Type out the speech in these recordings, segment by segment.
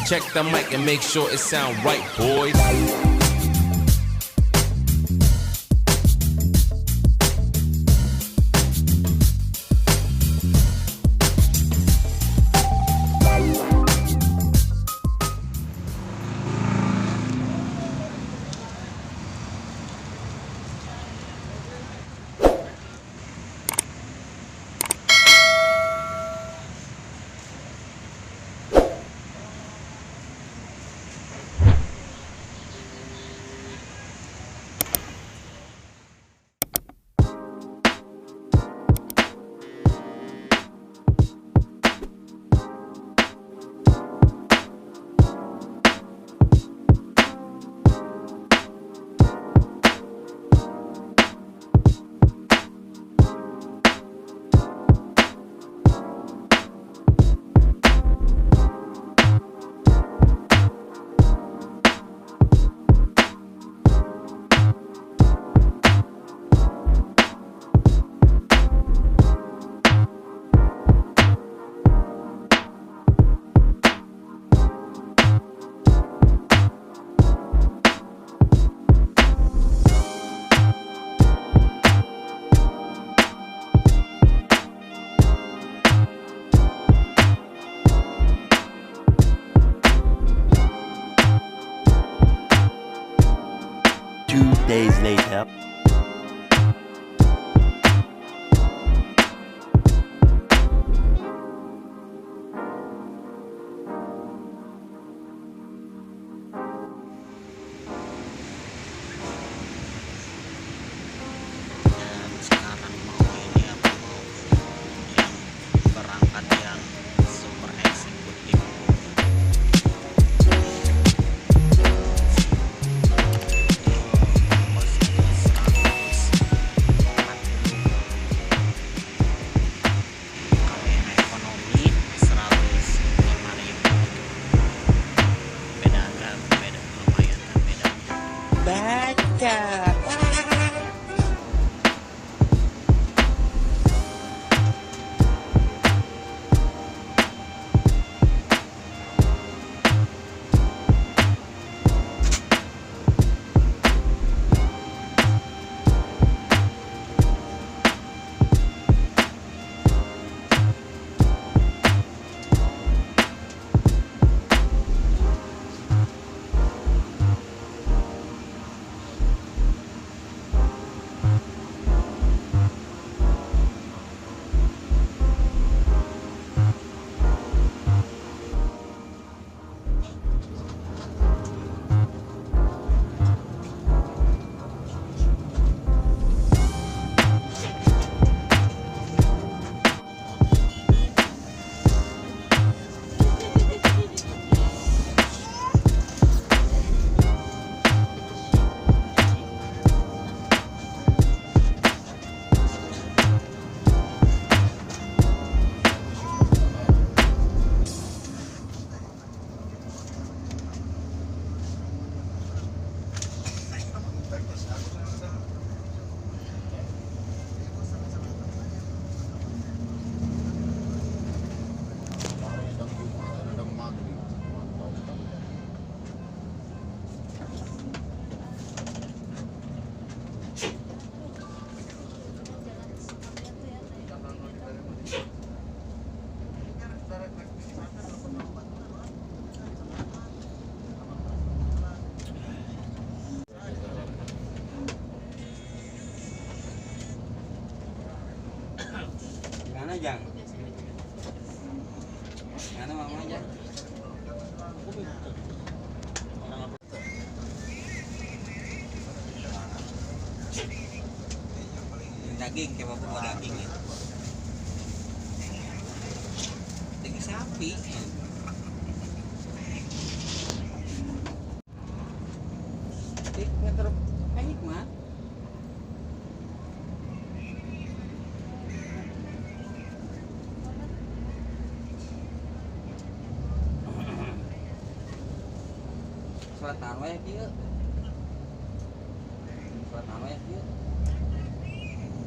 Check the mic and make sure it sound right, boys. Days later. Sekarang mau ini apa mau yang berangkat yang super eksekutif. Jang, mana mama Jang? Daging, kayak bapak mau daging ya. Daging sapi. Meter hikmat. Selatan wae kieu. Selatan wae kieu.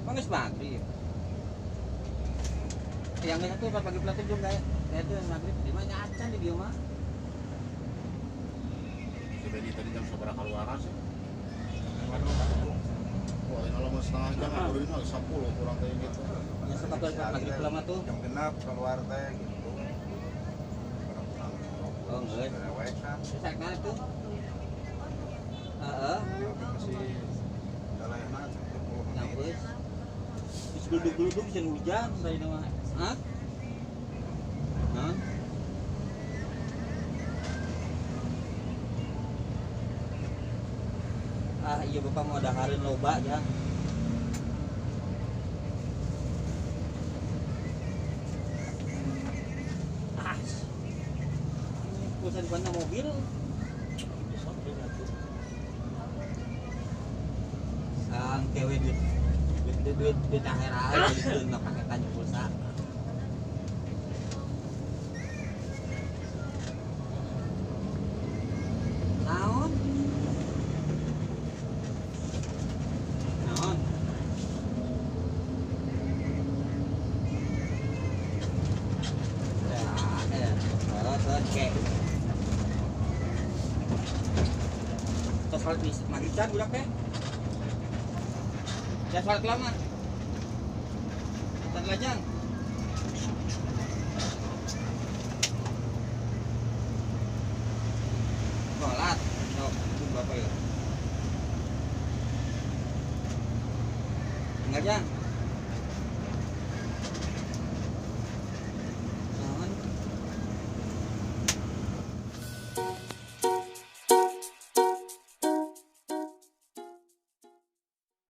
Mangis maghrib. Yang itu pas pagi pelatih juga kayak itu maghrib di mana acan di dia mah. Bedi tadi jam seberapa keluaran sih? Wah, ini lama setengah jam, aku ini 10 kurang kayak gitu. Ya sempat maghrib lama tuh. Jam genap keluar teh gitu. Oh enggak. Rewekan. Saya kan itu. Heeh. Masih dalena 10 menit. Nyambus. Terus geluduk-geluduk bisa hujan dari nama. Hah? Hah? Ah iya bapak mau dahareun loba ya. Ah. Pusat mana mobil? Sang kewe duit akhir aja gitu nggak pakai tanya pulsa. Naon? Naon? Oke. Terus kalau di magican budak teh. Ya salat lama. Dan lajang. Salat. Sok, Bapak ya. Enggak, Jang.